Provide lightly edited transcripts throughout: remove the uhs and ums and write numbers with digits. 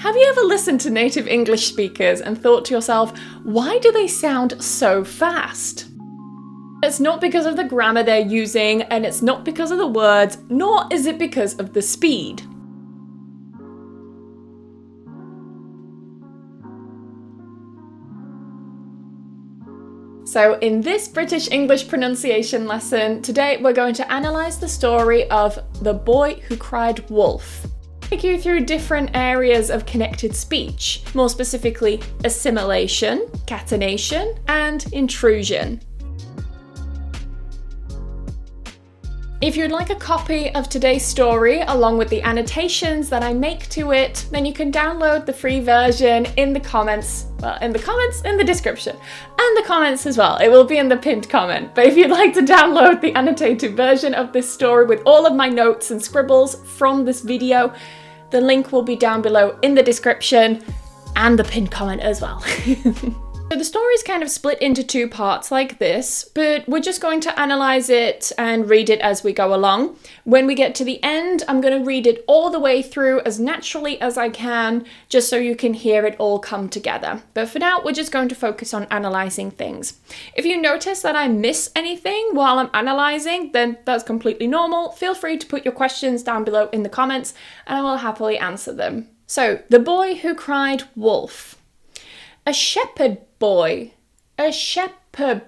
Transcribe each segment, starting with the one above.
Have you ever listened to native English speakers and thought to yourself, why do they sound so fast? It's not because of the grammar they're using, and it's not because of the words, nor is it because of the speed. So in this British English pronunciation lesson, today we're going to analyse the story of The Boy Who Cried Wolf. Take you through different areas of connected speech, more specifically assimilation, catenation, and intrusion. If you'd like a copy of today's story along with the annotations that I make to it, then you can download the free version in the comments, in the description, and the comments as well. It will be in the pinned comment. But if you'd like to download the annotated version of this story with all of my notes and scribbles from this video, the link will be down below in the description and the pinned comment as well. So the story is kind of split into two parts like this, but we're just going to analyse it and read it as we go along. When we get to the end, I'm going to read it all the way through as naturally as I can, just so you can hear it all come together. But for now, we're just going to focus on analysing things. If you notice that I miss anything while I'm analysing, then that's completely normal. Feel free to put your questions down below in the comments, and I will happily answer them. So, The Boy Who Cried Wolf. A shepherd boy. A shepherd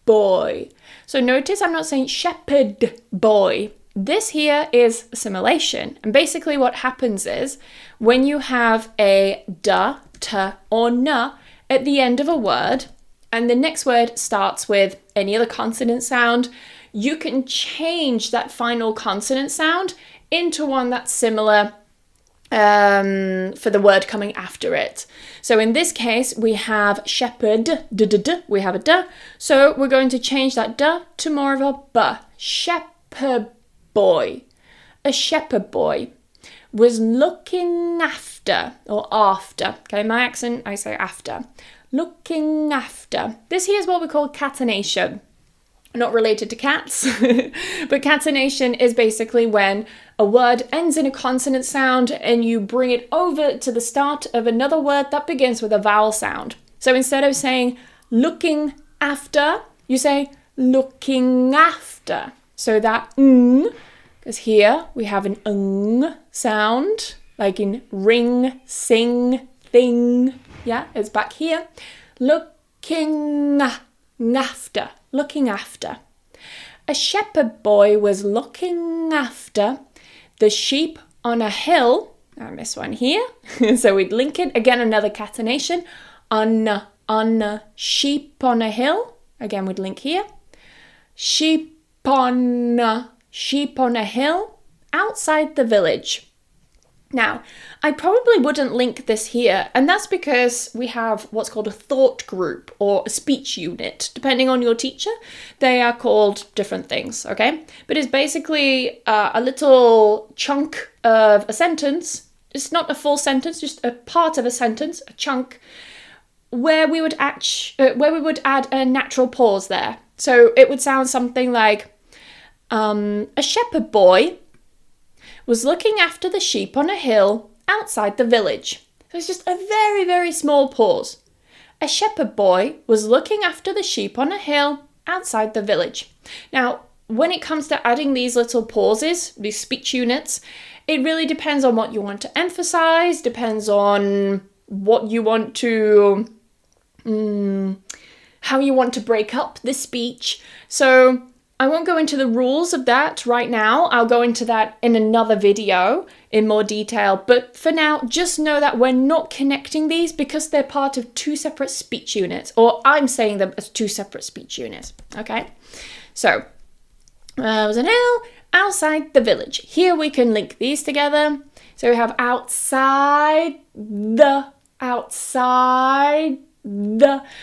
boy. So notice I'm not saying shepherd boy. This here is assimilation. And basically what happens is when you have a da, ta, or na at the end of a word, and the next word starts with any other consonant sound, you can change that final consonant sound into one that's similar for the word coming after it. So in this case, we have shepherd, we have a d, so we're going to change that d to more of a b. Shepherd boy. A shepherd boy was looking after, or after. Okay, my accent, I say after. Looking after. This here is what we call catenation. Not related to cats, but catenation is basically when a word ends in a consonant sound and you bring it over to the start of another word that begins with a vowel sound. So instead of saying looking after, you say looking after. So that because here we have an sound, like in ring, sing, thing. Yeah, it's back here. Looking after. Looking after. A shepherd boy was looking after the sheep on a hill. I missed one here. So we'd link it. Again, another catenation. On sheep on a hill. Again, we'd link here. Sheep on a hill outside the village. Now, I probably wouldn't link this here, and that's because we have what's called a thought group or a speech unit. Depending on your teacher, they are called different things, okay? But it's basically a little chunk of a sentence. It's not a full sentence, just a part of a sentence, a chunk, where we would add a natural pause there. So it would sound something like, a shepherd boy was looking after the sheep on a hill outside the village. So it's just a very, very small pause. A shepherd boy was looking after the sheep on a hill outside the village. Now, when it comes to adding these little pauses, these speech units, it really depends on what you want to emphasize, depends on what you want to, how you want to break up the speech. So I won't go into the rules of that right now. I'll go into that in another video in more detail. But for now, just know that we're not connecting these because they're part of two separate speech units, or I'm saying them as two separate speech units. Okay, so there was an hill outside the village. Here we can link these together. So we have outside the.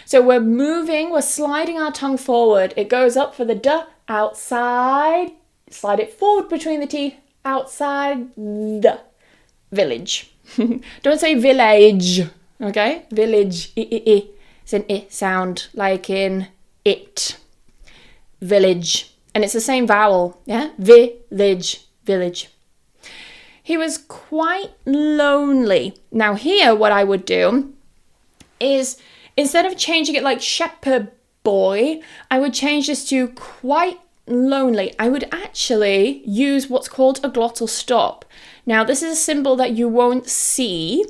So we're moving, we're sliding our tongue forward. It goes up for the d, outside, slide it forward between the teeth, outside the village. Don't say village, okay? Village, I. It's an I sound, like in it. Village. And it's the same vowel, yeah? Village, village. He was quite lonely. Now here, what I would do is, instead of changing it like shepherd boy, I would change this to quite lonely. I would actually use what's called a glottal stop. Now, this is a symbol that you won't see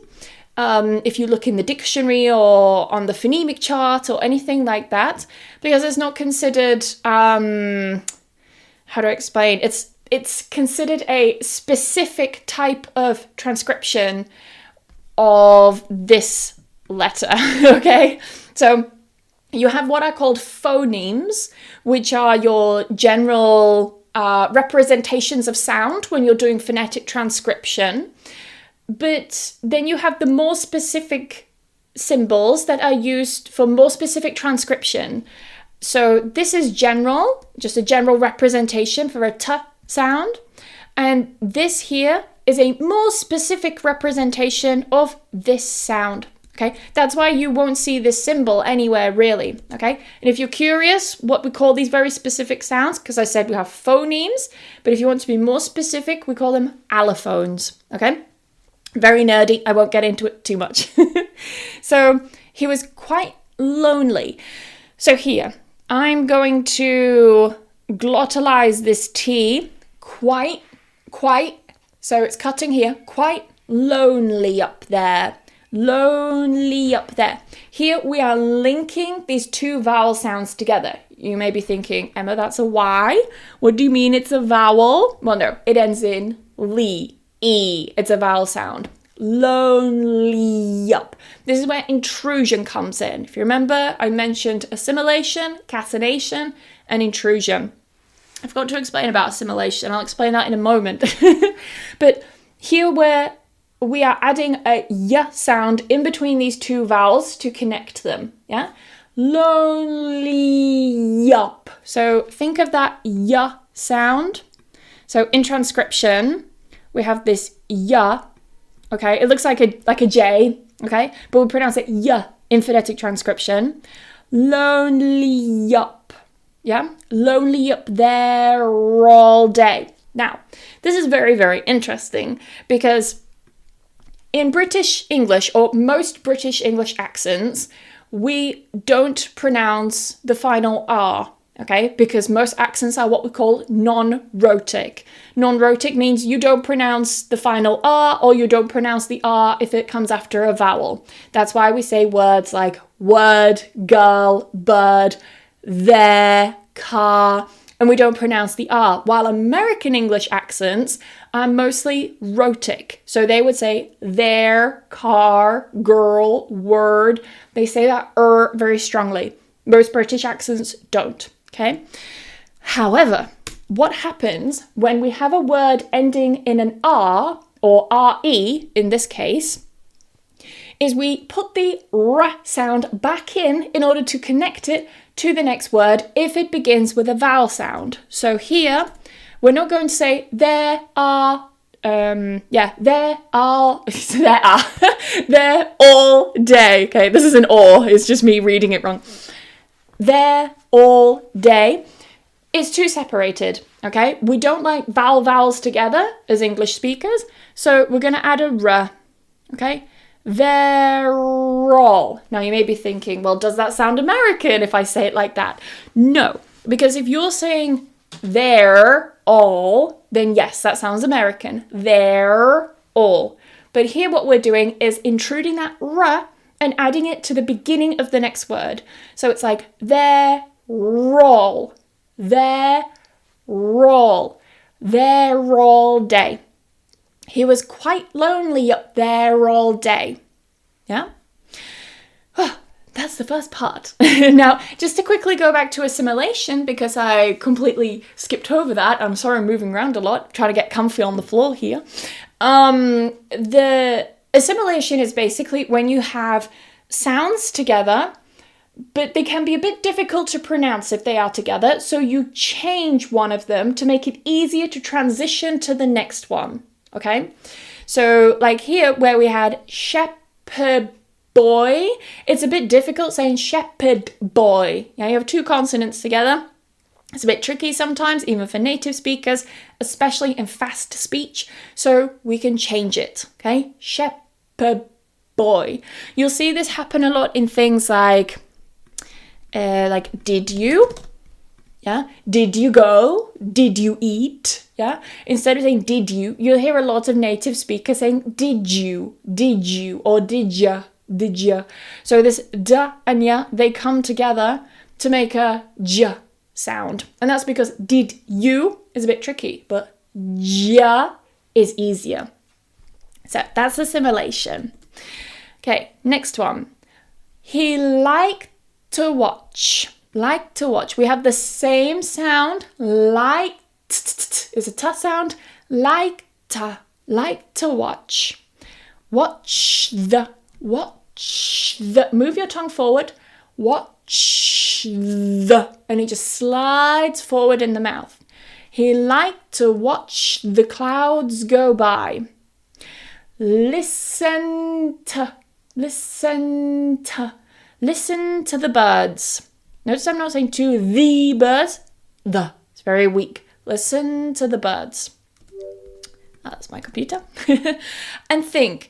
if you look in the dictionary or on the phonemic chart or anything like that, because it's not considered, how do I explain? It's considered a specific type of transcription of this letter, okay? So you have what are called phonemes, which are your general representations of sound when you're doing phonetic transcription. But then you have the more specific symbols that are used for more specific transcription. So this is general, just a general representation for a t sound. And this here is a more specific representation of this sound. Okay, that's why you won't see this symbol anywhere really, okay? And if you're curious what we call these very specific sounds, because I said we have phonemes, but if you want to be more specific, we call them allophones, okay? Very nerdy, I won't get into it too much. So he was quite lonely. So here, I'm going to glottalize this T, quite, so it's cutting here, quite lonely up there. Lonely up there. Here we are linking these two vowel sounds together. You may be thinking, Emma, that's a Y. What do you mean it's a vowel? Well, no, it ends in li, E. It's a vowel sound. Lonely up. This is where intrusion comes in. If you remember, I mentioned assimilation, catenation, and intrusion. I forgot to explain about assimilation. I'll explain that in a moment. But here we are adding a y sound in between these two vowels to connect them, yeah? Lonely up. So think of that y sound. So in transcription, we have this y, okay? It looks like a J, okay? But we pronounce it y in phonetic transcription. Lonely up, yeah? Lonely up there all day. Now, this is very, very interesting because in British English, or most British English accents, we don't pronounce the final R, okay? Because most accents are what we call non-rhotic. Non-rhotic means you don't pronounce the final R, or you don't pronounce the R if it comes after a vowel. That's why we say words like word, girl, bird, there, car, and we don't pronounce the R, while American English accents are mostly rhotic. So they would say their, car, girl, word. They say that very strongly. Most British accents don't, okay? However, what happens when we have a word ending in an R, or RE in this case, is we put the R sound back in order to connect it to the next word if it begins with a vowel sound. So here, we're not going to say there are, there are all day. Okay, this is an or, it's just me reading it wrong. There all day. It's too separated, okay? We don't like vowels together as English speakers, so we're going to add a R, okay? They're all. Now you may be thinking, well, does that sound American if I say it like that? No, because if you're saying they're all, then yes, that sounds American. They're all. But here what we're doing is intruding that R and adding it to the beginning of the next word. So it's like they're all. They're all. They're all day. He was quite lonely up there all day. Yeah? That's the first part. Now, just to quickly go back to assimilation, because I completely skipped over that. I'm sorry I'm moving around a lot, trying to get comfy on the floor here. The assimilation is basically when you have sounds together, but they can be a bit difficult to pronounce if they are together, so you change one of them to make it easier to transition to the next one, okay? So like here where we had shepherd boy, it's a bit difficult saying shepherd boy. Yeah, you have two consonants together. It's a bit tricky sometimes, even for native speakers, especially in fast speech. So we can change it, okay? Shepherd boy. You'll see this happen a lot in things like did you? Yeah. Did you go? Did you eat? Yeah. Instead of saying did you, you'll hear a lot of native speakers saying did you, or did ya, did ya. So this da and ya, they come together to make a j sound. And that's because did you is a bit tricky, but ja is easier. So that's assimilation. Okay, next one. He liked to watch. Like to watch. We have the same sound. Like is a t sound. Like to watch. Watch the. Move your tongue forward. Watch the. And he just slides forward in the mouth. He liked to watch the clouds go by. Listen to the birds. Notice I'm not saying to the birds. The. It's very weak. Listen to the birds. That's my computer. And think,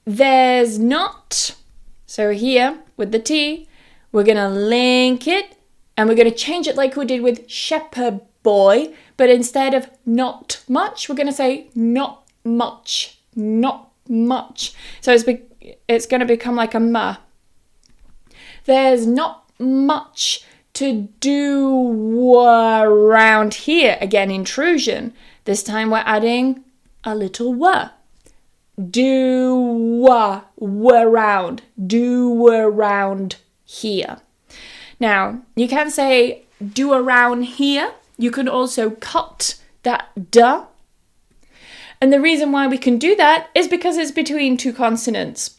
there's not. So here, with the T, we're going to link it, and we're going to change it like we did with shepherd boy, but instead of not much, we're going to say not much. Not much. So it's going to become like a ma. There's not much to do around here. Again, intrusion. This time we're adding a little wa. Do around. Do around here. Now, you can say do around here. You can also cut that duh. And the reason why we can do that is because it's between two consonants.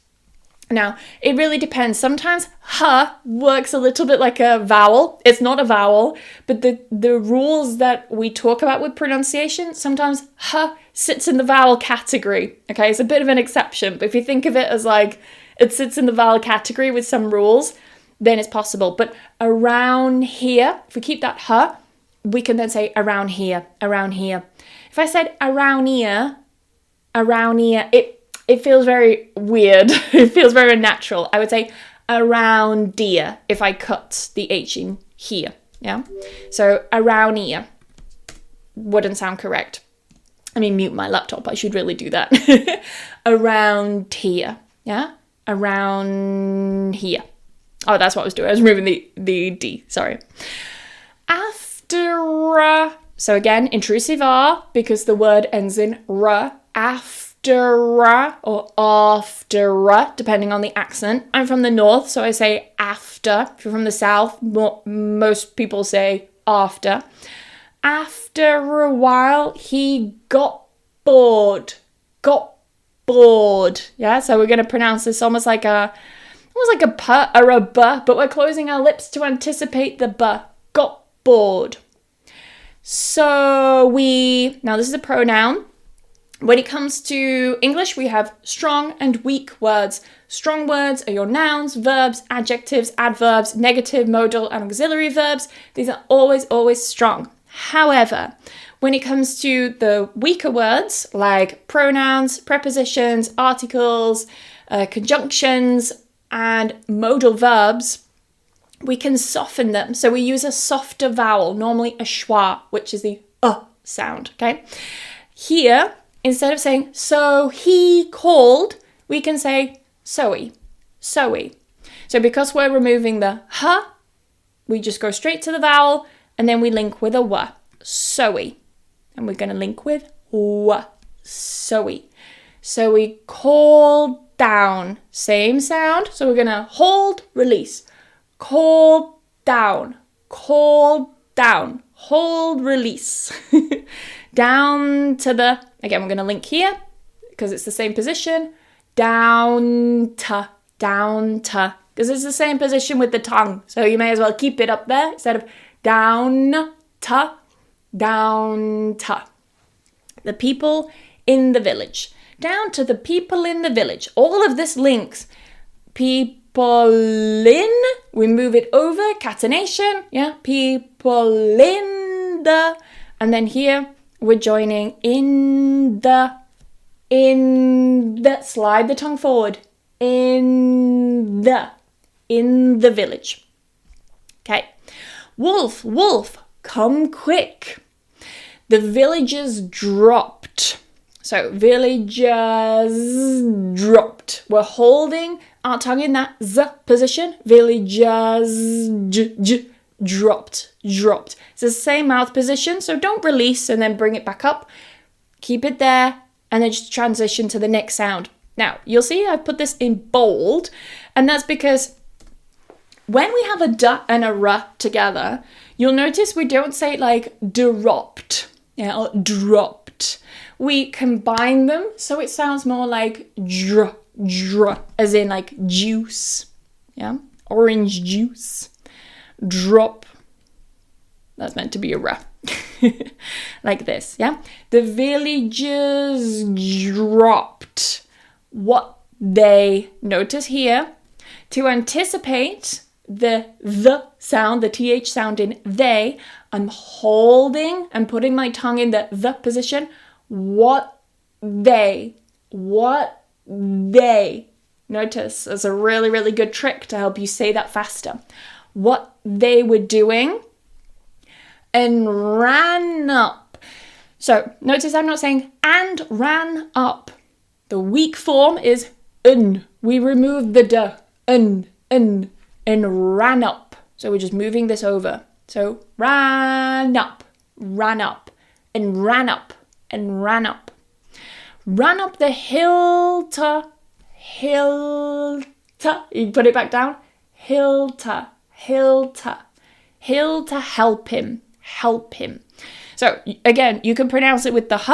Now, it really depends. Sometimes h works a little bit like a vowel. It's not a vowel, but the rules that we talk about with pronunciation, sometimes h sits in the vowel category. Okay, it's a bit of an exception, but if you think of it as like it sits in the vowel category with some rules, then it's possible. But around here, if we keep that h, we can then say around here, around here. If I said around here, it feels very weird. It feels very unnatural. I would say around deer if I cut the H in here. Yeah. So around here wouldn't sound correct. I mean, mute my laptop. I should really do that. Around here. Yeah. Around here. Oh, that's what I was doing. I was removing the D. Sorry. After. So again, intrusive R because the word ends in R. After or after, depending on the accent. I'm from the north, so I say after. If you're from the south, most people say after. After a while, he got bored. Got bored. Yeah, so we're going to pronounce this almost like a p or a b, but we're closing our lips to anticipate the b. Got bored. So now this is a pronoun. When it comes to English, we have strong and weak words. Strong words are your nouns, verbs, adjectives, adverbs, negative, modal, and auxiliary verbs. These are always, always strong. However, when it comes to the weaker words, like pronouns, prepositions, articles, conjunctions, and modal verbs, we can soften them. So we use a softer vowel, normally a schwa, which is the sound, okay? Here, instead of saying, so he called, we can say, so-y. So because we're removing the h, we just go straight to the vowel, and then we link with a w. So-y. And we're going to link with w. So-y. So we call down. Same sound. So we're going to hold, release. Call down. Call down. Hold, release. Down to the, again, we're going to link here because it's the same position. Down to, because it's the same position with the tongue. So you may as well keep it up there instead of down to. The people in the village. Down to the people in the village. All of this links. People in, we move it over, catenation. Yeah, people in and then here we're joining in the, slide the tongue forward, in the village. Okay, wolf, wolf, come quick. The villagers dropped. So villagers dropped. We're holding our tongue in that z position. Villagers dropped. It's the same mouth position, so don't release and then bring it back up. Keep it there and then just transition to the next sound. Now, you'll see I put this in bold, and that's because when we have a d and a r together, you'll notice we don't say it like dropped, or dropped. We combine them so it sounds more like dr, as in like juice, orange juice. Drop. That's meant to be a r. Like this, The villagers dropped what they, notice here, to anticipate the sound, the th sound in they, I'm holding and putting my tongue in the position. What they. Notice, it's a really, really good trick to help you say that faster. What they were doing and ran up. So notice I'm not saying and ran up. The weak form is un. We remove the d, un, and ran up. So we're just moving this over. So ran up, and ran up, and ran up. Ran up the hill to, you put it back down, hill to help him. So again, you can pronounce it with the h,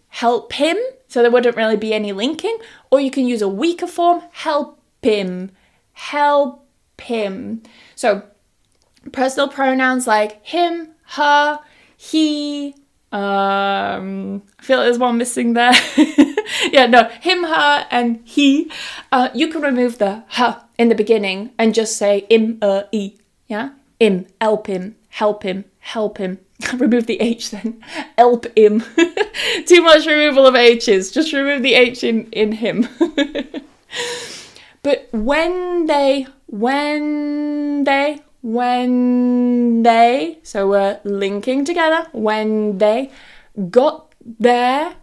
help him, so there wouldn't really be any linking, or you can use a weaker form, help him. So personal pronouns like him, her, he, I feel like there's one missing there. Him, her, and he. You can remove the h in the beginning and just say im, e, im, help him. Remove the H then. Help him. Too much removal of H's. Just remove the H in him. But when they, so we're linking together. When they got there,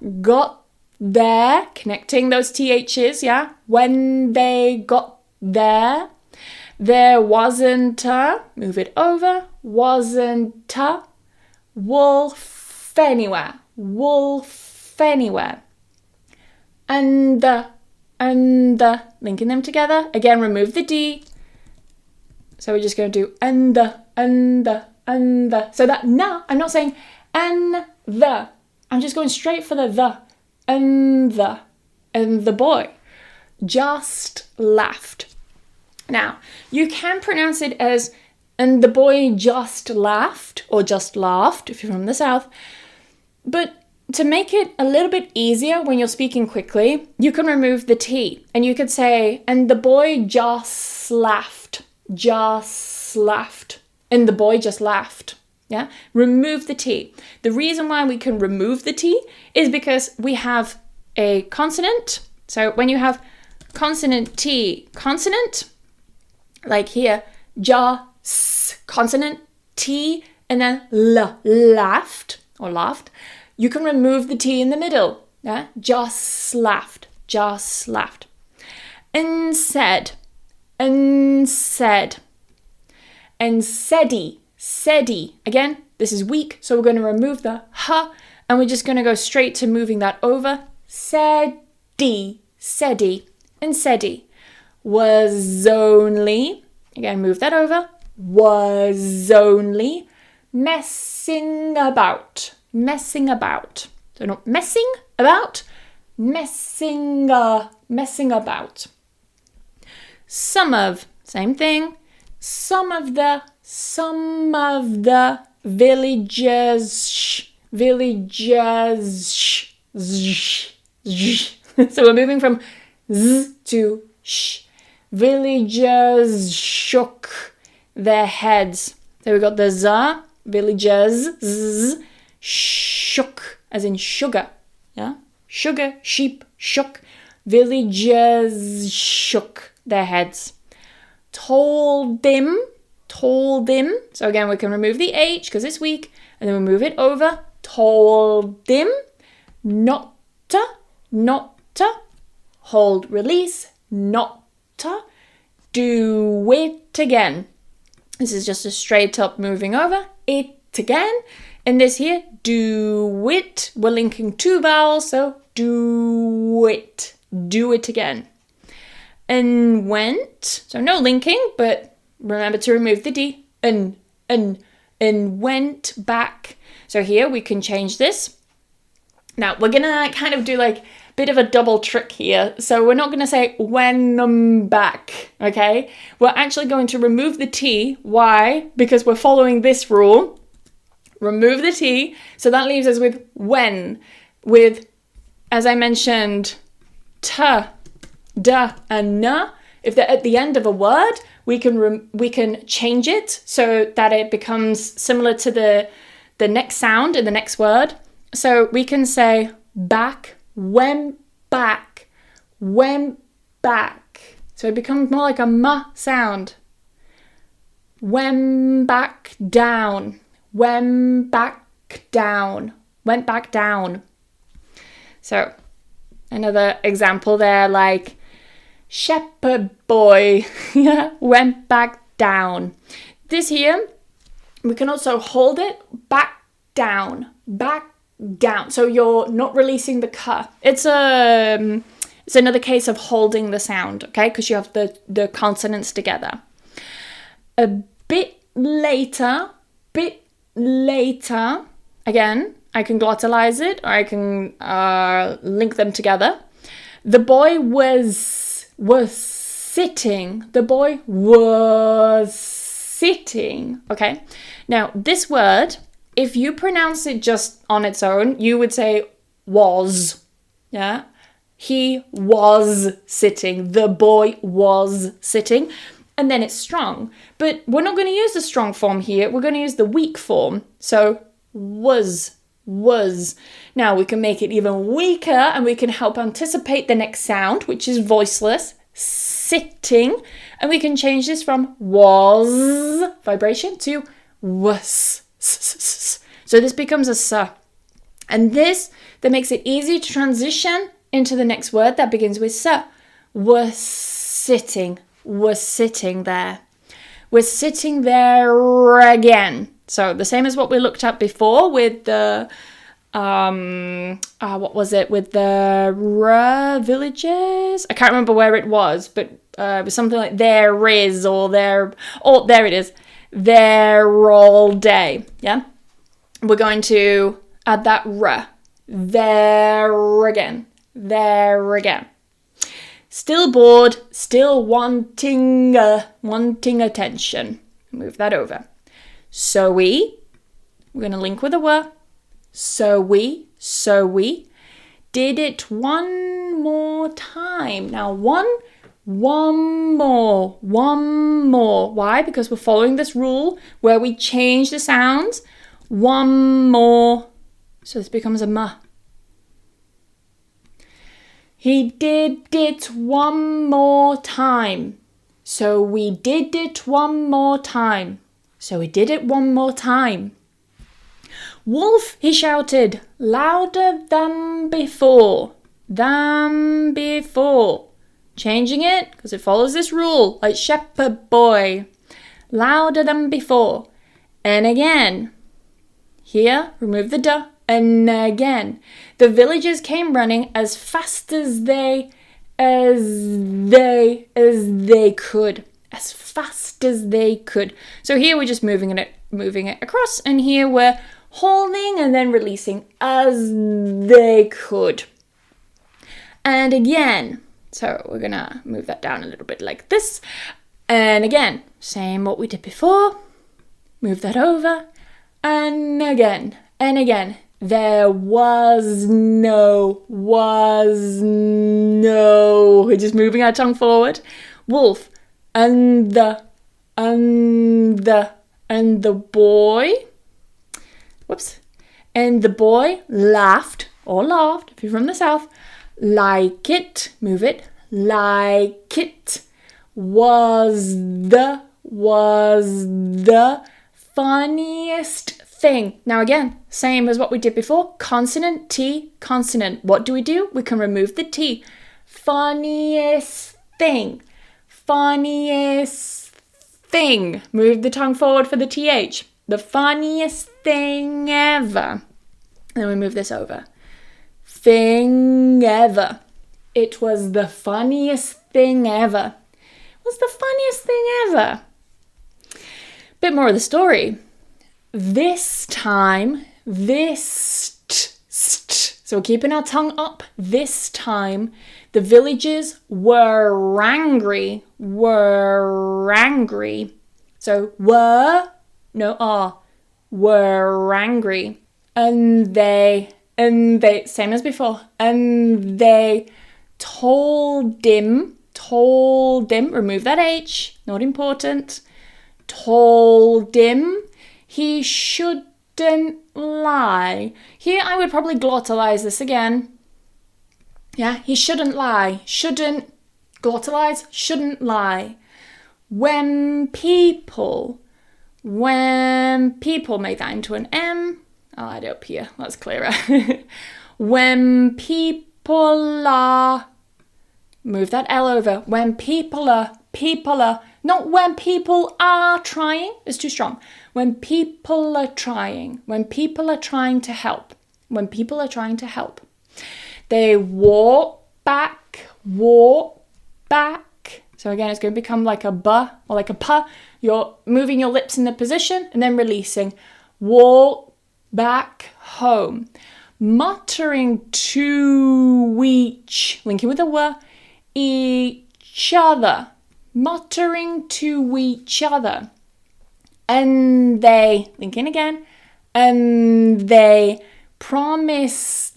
connecting those THs, When they got there wasn't a, move it over, wasn't a wolf anywhere. And the, linking them together. Again, remove the D. So we're just going to do and the. So that na, I'm not saying and the. I'm just going straight for the. And the boy just laughed. Now, you can pronounce it as and the boy just laughed, or just laughed if you're from the South. But to make it a little bit easier when you're speaking quickly, you can remove the T. And you could say, and the boy just laughed. And the boy just laughed. Remove the T. The reason why we can remove the T is because we have a consonant. So when you have consonant T, consonant, like here, consonant T, and then laughed, you can remove the T in the middle. Just laughed. And said. Again, this is weak, so we're going to remove the h, and we're just going to go straight to moving that over. Said-y. Was only, again, move that over. Was only messing about. So not messing about, messing about. Some of, same thing. Some of the villagers. So we're moving from z to sh. Villagers shook their heads. So we got the z, villagers, shook, as in sugar, yeah? Sugar, sheep, shook. Villagers shook their heads. Told them. So again, we can remove the H because it's weak, and then we move it over. Told them not to, hold, release, not to, do it again. This is just a straight up moving over, it again. And this here, do it, we're linking two vowels, so do it again. And went, so no linking, but remember to remove the D, and went back. So here we can change this. Now we're gonna kind of do like a bit of a double trick here. So we're not gonna say when I'm back, okay? We're actually going to remove the T. Why? Because we're following this rule. Remove the T. So that leaves us with when, with, as I mentioned, ta, da, and na. If they're at the end of a word, we can change it so that it becomes similar to the next sound in the next word. So we can say back, went back, went back. So it becomes more like a ma sound. Went back down, went back down, went back down. So another example there, like shepherd boy went back down. This here, we can also hold it back down, back down. So you're not releasing the ka. It's another case of holding the sound, okay? Because you have the consonants together. A bit later, again, I can glottalize it or I can link them together. The boy was sitting. The boy was sitting, okay? Now, this word, if you pronounce it just on its own, you would say was, yeah? He was sitting. The boy was sitting. And then it's strong. But we're not going to use the strong form here. We're going to use the weak form. So was. Now we can make it even weaker and we can help anticipate the next sound, which is voiceless, sitting. And we can change this from was, vibration, to was. So this becomes a sa. And this, that makes it easy to transition into the next word that begins with sa. Was sitting there. We're sitting there again. So the same as what we looked at before with the, what was it? With the villages? I can't remember where it was, but it was something like there is or there, oh, there it is. There all day, yeah? We're going to add that r. There again. Still bored, still wanting attention. Move that over. So we're going to link with a w. So we did it one more time. Now one more. Why? Because we're following this rule where we change the sounds. One more. So this becomes a ma. He did it one more time. So we did it one more time. So we did it one more time. Wolf, he shouted, louder than before. Changing it, because it follows this rule, like shepherd boy. Louder than before. And again. Here, remove the duh. And again. The villagers came running as fast as they could. As fast as they could. So here we're just moving it across, and here we're holding and then releasing as they could. And again, so we're gonna move that down a little bit like this. And again, same what we did before. Move that over. And again. There was no. We're just moving our tongue forward. Wolf. And the boy. Whoops. And the boy laughed, or laughed, if you're from the south, like it, move it, like it was the funniest thing. Now again, same as what we did before, consonant, T, consonant. What do? We can remove the T. Funniest thing. Funniest thing. Move the tongue forward for the TH. The funniest thing ever. And then we move this over. Thing ever. It was the funniest thing ever. It was the funniest thing ever. Bit more of the story. This time, so we're keeping our tongue up. This time, the villagers were angry. So were, no R, were angry. And they, same as before, and they told him, remove that H, not important, told him he shouldn't lie. Here I would probably glottalize this again. Yeah, he shouldn't lie. Shouldn't, glottalize, shouldn't lie. When people, make that into an M. I'll add it up here, that's clearer. When people are, move that L over. When people are, not when people are trying, it's too strong. When people are trying to help. They walk back. So again, it's going to become like a B or like a P. You're moving your lips in the position and then releasing. Walk back home. Muttering to each, linking with a W, each other. Muttering to each other. And they, linking again, and they promised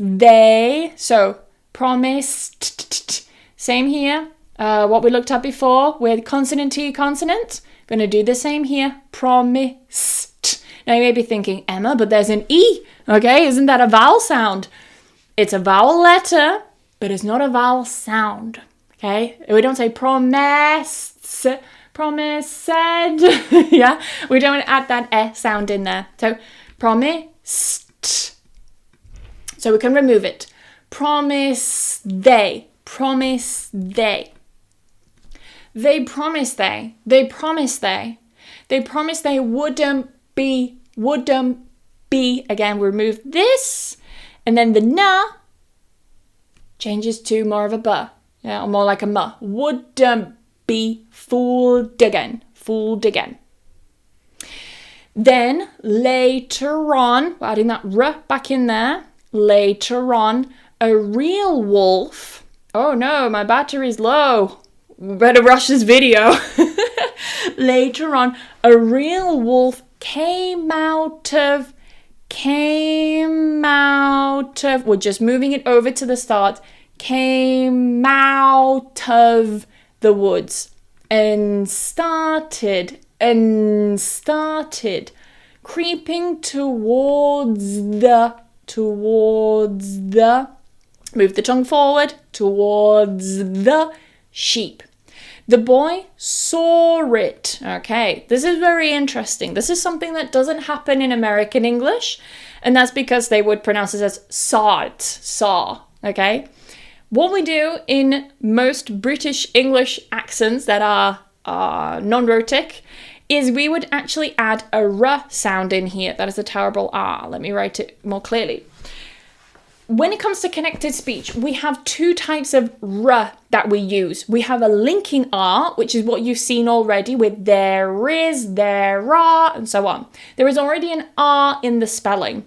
same here. What we looked at before with consonant T, consonant. Going to do the same here. Promised. Now you may be thinking, Emma, but there's an E. Okay, isn't that a vowel sound? It's a vowel letter, but it's not a vowel sound. Okay, we don't say promised. Yeah, we don't add that E sound in there. So promised. So we can remove it. Promise they. They promised they wouldn't be. Again, we remove this, and then the na changes to more of a B. Yeah, or more like a M. Wouldn't be fooled again. Then later on, we're adding that R back in there. Later on, a real wolf. Oh no, my battery's low. Better rush this video. Later on, a real wolf came out of, we're just moving it over to the start, came out of the woods and started creeping towards the, move the tongue forward, towards the sheep. The boy saw it. Okay, this is very interesting. This is something that doesn't happen in American English, and that's because they would pronounce it as saw, okay? What we do in most British English accents that are non-rhotic is we would actually add a R sound in here. That is a terrible R. Let me write it more clearly. When it comes to connected speech, we have two types of R that we use. We have a linking R, which is what you've seen already with there is, there are, and so on. There is already an R in the spelling.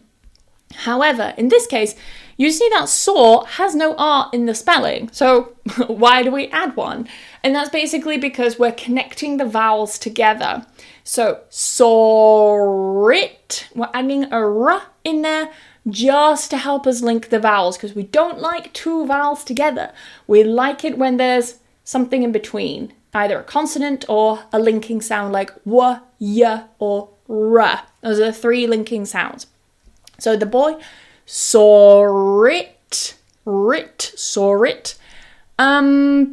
However, in this case, you see that saw has no R in the spelling. So why do we add one? And that's basically because we're connecting the vowels together. So saw it, we're adding a R in there, just to help us link the vowels, because we don't like two vowels together. We like it when there's something in between, either a consonant or a linking sound like w, y, or r. Those are the three linking sounds. So the boy saw it,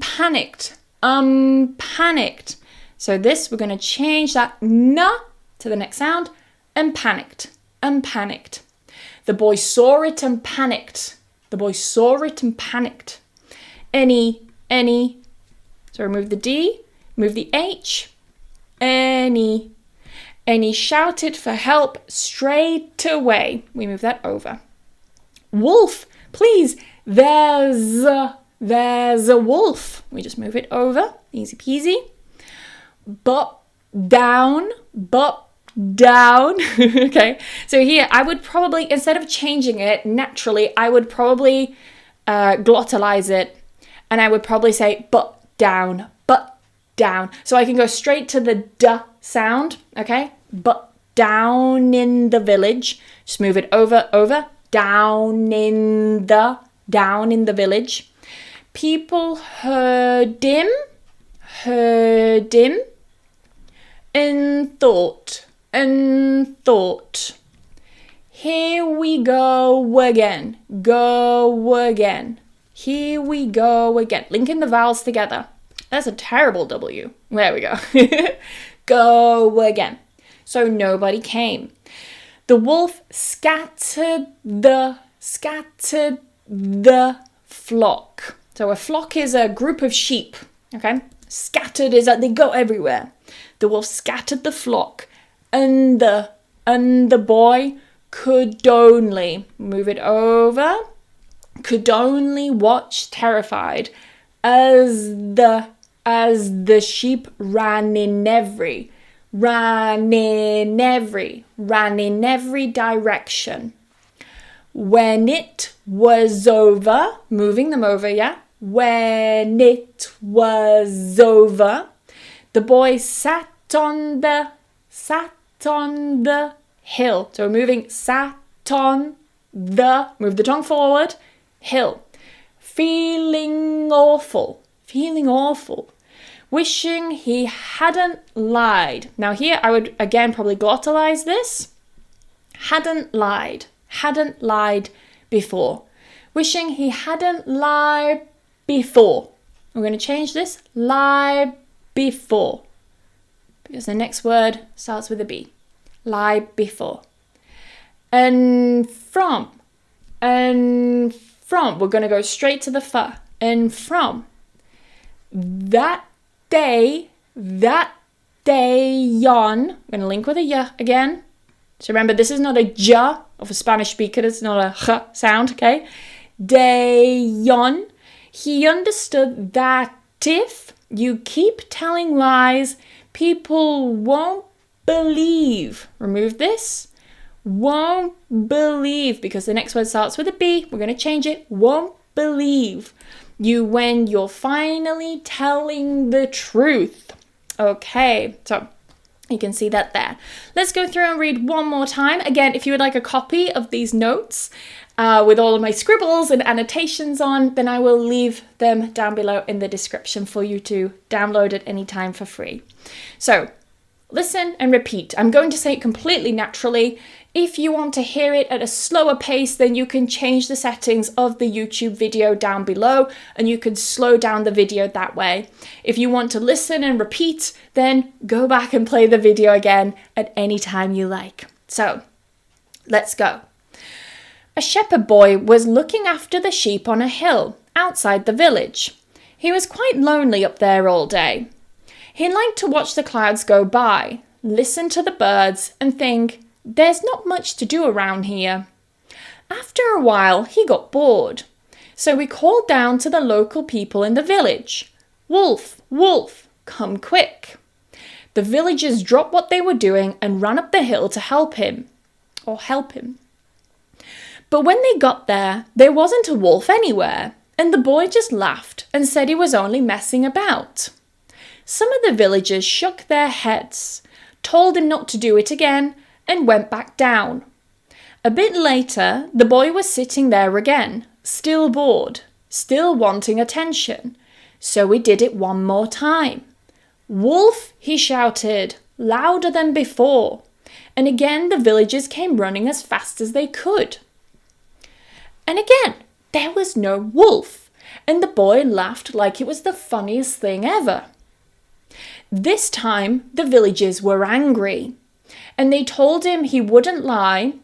panicked, panicked. So this, we're going to change that n to the next sound, and panicked, panicked. The boy saw it and panicked. The boy saw it and panicked. Any. So remove the D, move the H. Any. And he shouted for help straight away. We move that over. Wolf, please, there's a wolf. We just move it over, easy peasy. But down. Okay, so here I would probably, instead of changing it naturally, I would probably glottalize it, and I would probably say but down. So I can go straight to the D sound, okay? But down in the village, just move it over, down in the village. People heard him, and thought. Here we go again. Here we go again. Linking the vowels together. That's a terrible W. There we go. Go again. So nobody came. The wolf scattered the flock. So a flock is a group of sheep. Okay? Scattered is that they go everywhere. The wolf scattered the flock, and the boy could only, move it over, could only watch terrified as the sheep ran in every direction. When it was over, moving them over, yeah? When it was over, the boy sat on the hill. So moving sat on the, move the tongue forward, hill. Feeling awful. Wishing he hadn't lied. Now here I would again probably glottalize this. Hadn't lied before. Wishing he hadn't lied before. We're going to change this. Lie before. Because the next word starts with a B. Lie before. And from. We're going to go straight to the F. And from. That day on. I'm going to link with a Y again. So remember, this is not a J of a Spanish speaker. It's not a H sound, okay? Day on. He understood that if you keep telling lies, people won't believe. Remove this. Won't believe, because the next word starts with a B. We're going to change it. Won't believe you when you're finally telling the truth. Okay, so you can see that there. Let's go through and read one more time. Again, if you would like a copy of these notes with all of my scribbles and annotations on, then I will leave them down below in the description for you to download at any time for free. So listen and repeat. I'm going to say it completely naturally. If you want to hear it at a slower pace, then you can change the settings of the YouTube video down below and you can slow down the video that way. If you want to listen and repeat, then go back and play the video again at any time you like. So, let's go. A shepherd boy was looking after the sheep on a hill outside the village. He was quite lonely up there all day. He liked to watch the clouds go by, listen to the birds and think, there's not much to do around here. After a while, he got bored. So he called down to the local people in the village. Wolf, wolf, come quick. The villagers dropped what they were doing and ran up the hill to help him. But when they got there wasn't a wolf anywhere, and the boy just laughed and said he was only messing about. Some of the villagers shook their heads, told him not to do it again, and went back down. A bit later, the boy was sitting there again, still bored, still wanting attention. So he did it one more time. Wolf, he shouted, louder than before. And again, the villagers came running as fast as they could. And again, there was no wolf, and the boy laughed like it was the funniest thing ever. This time, the villagers were angry, and they told him he shouldn't lie,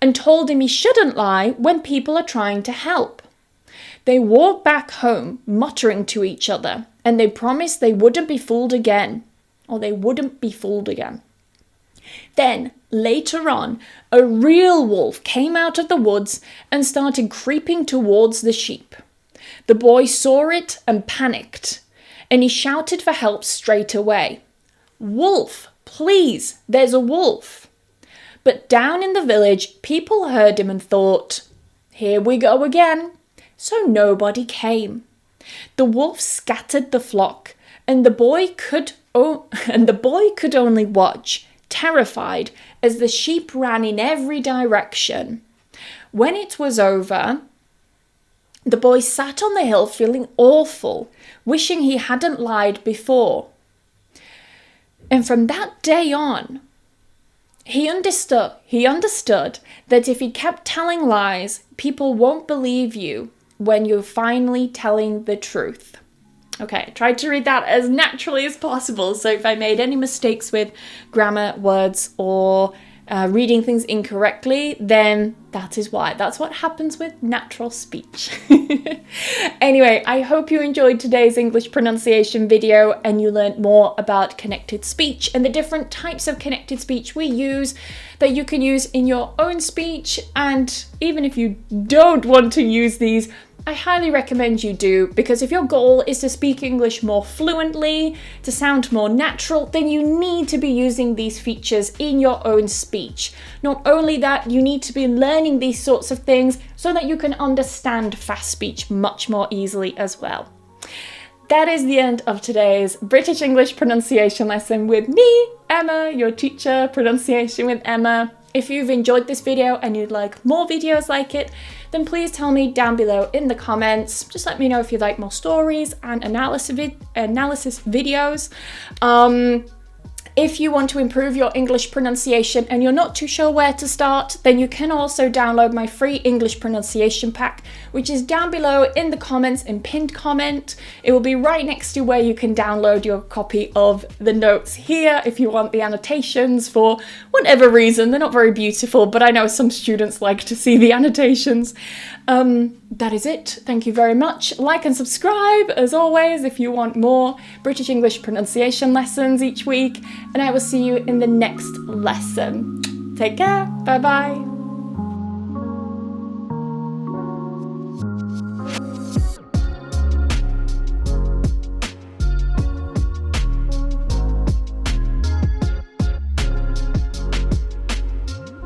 and told him he shouldn't lie when people are trying to help. They walked back home, muttering to each other, and they promised they wouldn't be fooled again. Then, later on, a real wolf came out of the woods and started creeping towards the sheep. The boy saw it and panicked, and he shouted for help straight away. "Wolf, please, there's a wolf." But down in the village, people heard him and thought, "Here we go again." So nobody came. The wolf scattered the flock, and the boy could only watch, terrified, as the sheep ran in every direction. When it was over, the boy sat on the hill feeling awful, wishing he hadn't lied before. And from that day on, he understood that if he kept telling lies, people won't believe you when you're finally telling the truth. Okay, I tried to read that as naturally as possible, so if I made any mistakes with grammar, words, or reading things incorrectly, then that is why. That's what happens with natural speech. Anyway, I hope you enjoyed today's English pronunciation video and you learned more about connected speech and the different types of connected speech we use that you can use in your own speech. And even if you don't want to use these, I highly recommend you do, because if your goal is to speak English more fluently, to sound more natural, then you need to be using these features in your own speech. Not only that, you need to be learning these sorts of things so that you can understand fast speech much more easily as well. That is the end of today's British English pronunciation lesson with me, Emma, your teacher, Pronunciation with Emma. If you've enjoyed this video and you'd like more videos like it, then please tell me down below in the comments. Just let me know if you'd like more stories and analysis videos. If you want to improve your English pronunciation and you're not too sure where to start, then you can also download my free English pronunciation pack, which is down below in the comments and pinned comment. It will be right next to where you can download your copy of the notes here if you want the annotations for whatever reason. They're not very beautiful, but I know some students like to see the annotations. That is it. Thank you very much. Like and subscribe as always if you want more British English pronunciation lessons each week, and I will see you in the next lesson. Take care. Bye bye.